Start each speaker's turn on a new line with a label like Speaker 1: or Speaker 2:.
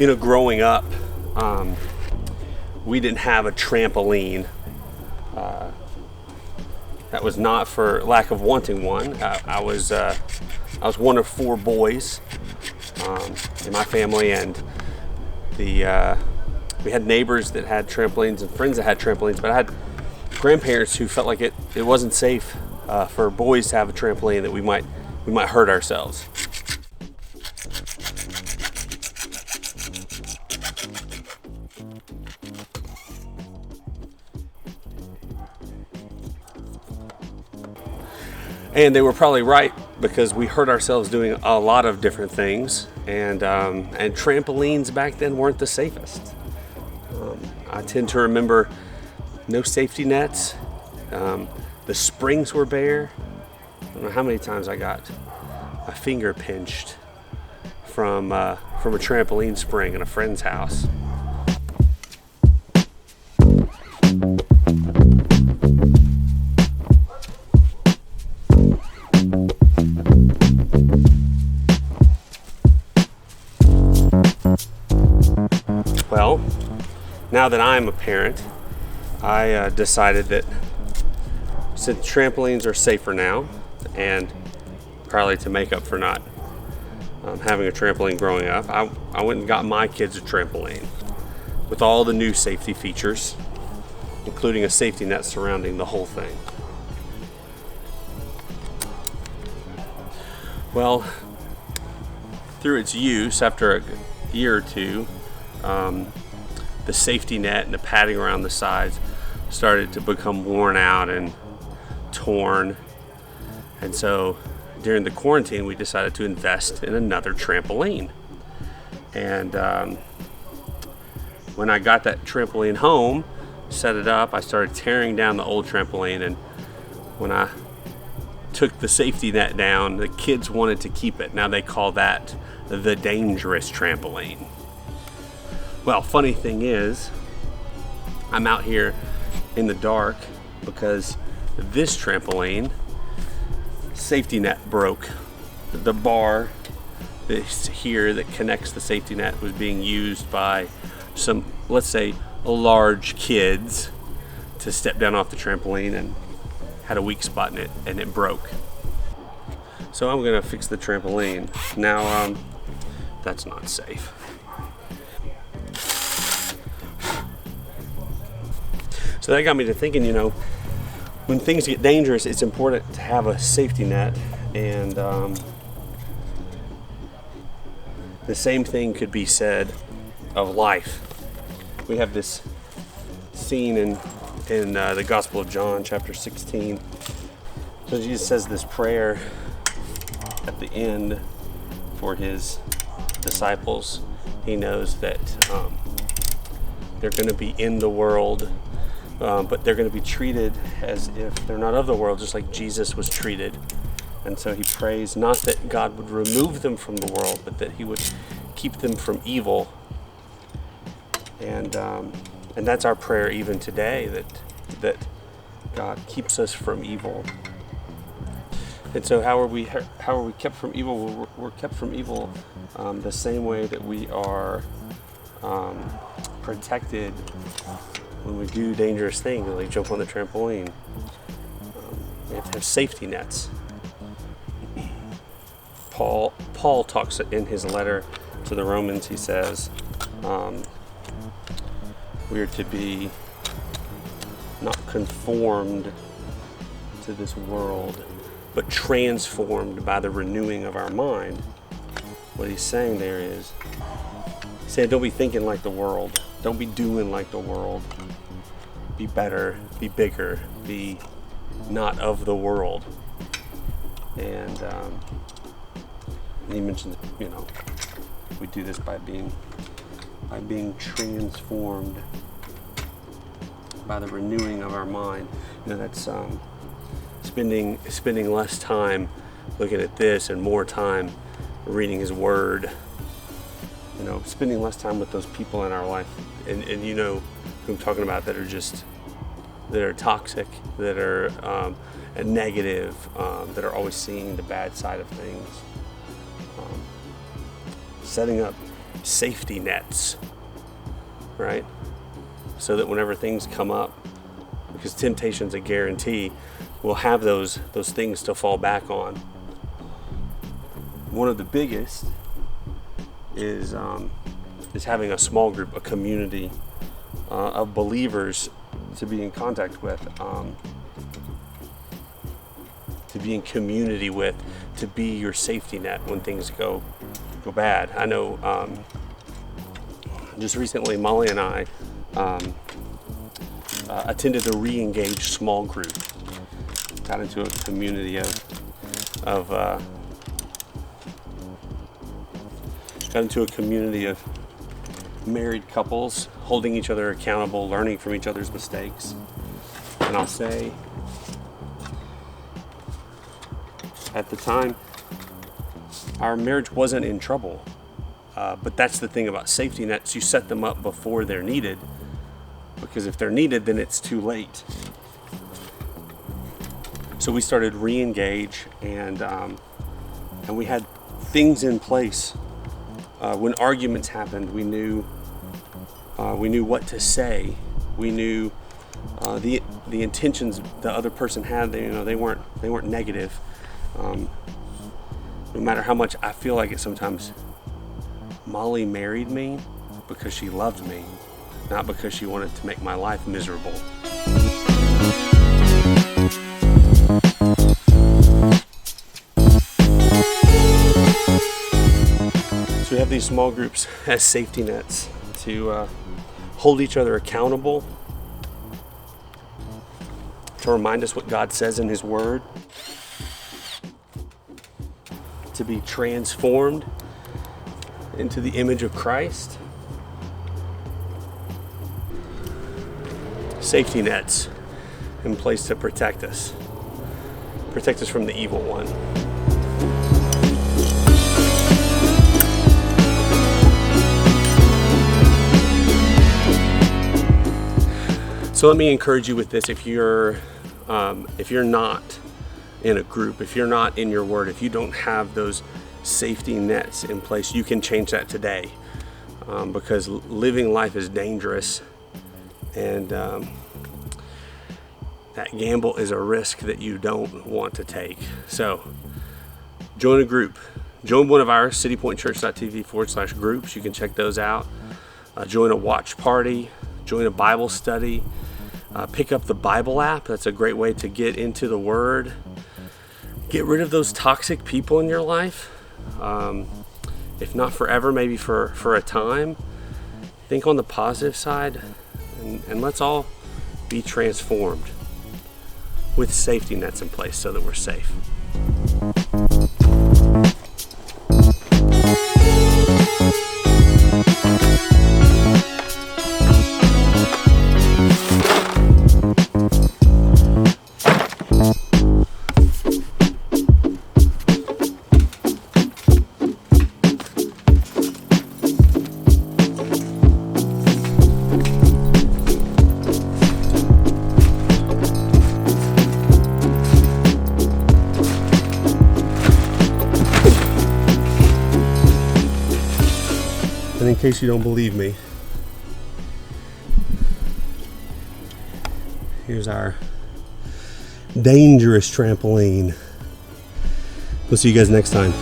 Speaker 1: Growing up, we didn't have a trampoline. That was not for lack of wanting one. I was one of 4 boys in my family, and we had neighbors that had trampolines and friends that had trampolines, but I had grandparents who felt like it wasn't safe for boys to have a trampoline, that we might hurt ourselves. And they were probably right, because we hurt ourselves doing a lot of different things, and trampolines back then weren't the safest. I tend to remember no safety nets. The springs were bare. I don't know how many times I got my finger pinched from a trampoline spring in a friend's house. Well, now that I'm a parent, I decided that since trampolines are safer now, and probably to make up for not having a trampoline growing up, I went and got my kids a trampoline with all the new safety features, including a safety net surrounding the whole thing. Well, through its use, after a year or two, the safety net and the padding around the sides started to become worn out and torn. And so during the quarantine, we decided to invest in another trampoline. And when I got that trampoline home, set it up, I started tearing down the old trampoline. And when I took the safety net down, the kids wanted to keep it. Now they call that the dangerous trampoline. Well, funny thing is, I'm out here in the dark because this trampoline safety net broke. The bar that's here that connects the safety net was being used by some, let's say, large kids to step down off the trampoline, and had a weak spot in it, and it broke. So I'm gonna fix the trampoline. Now, that's not safe. So that got me to thinking, when things get dangerous, it's important to have a safety net. And the same thing could be said of life. We have this scene in the Gospel of John, chapter 16. So Jesus says this prayer at the end for his disciples. He knows that they're going to be in the world, but they're going to be treated as if they're not of the world, just like Jesus was treated. And so he prays not that God would remove them from the world, but that he would keep them from evil. And that's our prayer even today, that God keeps us from evil. And so how are we kept from evil? We're kept from evil the same way that we are protected when we do dangerous things, like jump on the trampoline. We have to have safety nets. Paul talks in his letter to the Romans. He says we are to be not conformed to this world, but transformed by the renewing of our mind. What he's saying there is, he's saying, don't be thinking like the world. Don't be doing like the world. Be better, be bigger, be not of the world. And he mentions, we do this by being transformed by the renewing of our mind. That's spending less time looking at this and more time reading his word. Spending less time with those people in our life, and who I'm talking about, that are toxic, that are negative, that are always seeing the bad side of things. Setting up safety nets, right? So that whenever things come up, because temptation's a guarantee, we'll have those things to fall back on. One of the biggest is having a small group, a community of believers to be in contact with, to be in community with, to be your safety net when things go bad. I know just recently Molly and I attended a re-engage small group. Got into a community of married couples holding each other accountable, learning from each other's mistakes. And I'll say, at the time, our marriage wasn't in trouble. But that's the thing about safety nets. You set them up before they're needed, because if they're needed, then it's too late. So we started re-engage, and we had things in place. When arguments happened, we knew what to say. We knew the intentions the other person had. They weren't negative. No matter how much I feel like it sometimes, Molly married me because she loved me, not because she wanted to make my life miserable. So we have these small groups as safety nets to hold each other accountable, to remind us what God says in His Word, to be transformed into the image of Christ. Safety nets in place to protect us from the evil one. So let me encourage you with this. If you're not in a group, if you're not in your Word, if you don't have those safety nets in place, you can change that today, because living life is dangerous, and that gamble is a risk that you don't want to take. So join a group. Join one of our citypointchurch.tv/groups. You can check those out. Join a watch party. Join a Bible study. Pick up the Bible app. That's a great way to get into the Word. Get rid of those toxic people in your life. If not forever, maybe for a time. Think on the positive side, and let's all be transformed with safety nets in place so that we're safe. And in case you don't believe me, here's our dangerous trampoline. We'll see you guys next time.